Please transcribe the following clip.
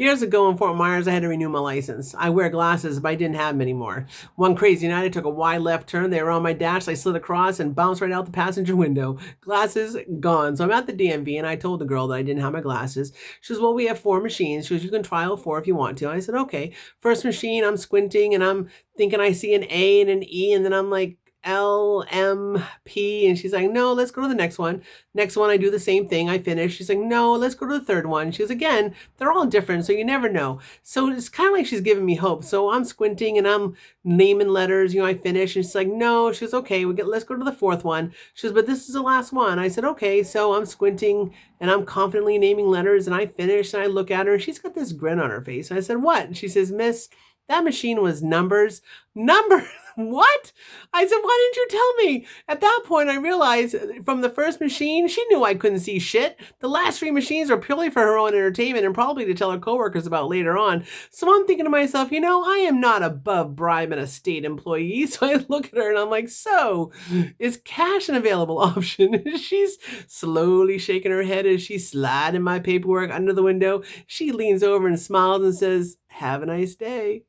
Years ago in Fort Myers, I had to renew my license. I wear glasses, but I didn't have them anymore. One crazy night, I took a wide left turn. They were on my dash. I slid across and bounced right out the passenger window. Glasses gone. So I'm at the DMV, and I told the girl that I didn't have my glasses. She says, well, we have 4 machines. She goes, you can try all 4 if you want to. I said, okay. First machine, I'm squinting, and I'm thinking I see an A and an E, and then I'm like, L, M, P, and she's like, no, let's go to the next one. Next one, I do the same thing. I finish. She's like, no, let's go to the third one. She goes, again, they're all different, so you never know. So it's kind of like she's giving me hope. So I'm squinting and I'm naming letters. I finish, and she's like, no. She goes, okay, let's go to the fourth one. She goes, but this is the last one. I said, okay. So I'm squinting and I'm confidently naming letters, and I finish, and I look at her, and she's got this grin on her face. And I said, what? And she says, Miss, that machine was numbers. Number what? I said, why didn't you tell me? At that point, I realized from the first machine, she knew I couldn't see shit. The last 3 machines were purely for her own entertainment and probably to tell her coworkers about later on. So I'm thinking to myself, I am not above bribing a state employee. So I look at her and I'm like, so is cash an available option? She's slowly shaking her head as she's sliding my paperwork under the window. She leans over and smiles and says, have a nice day.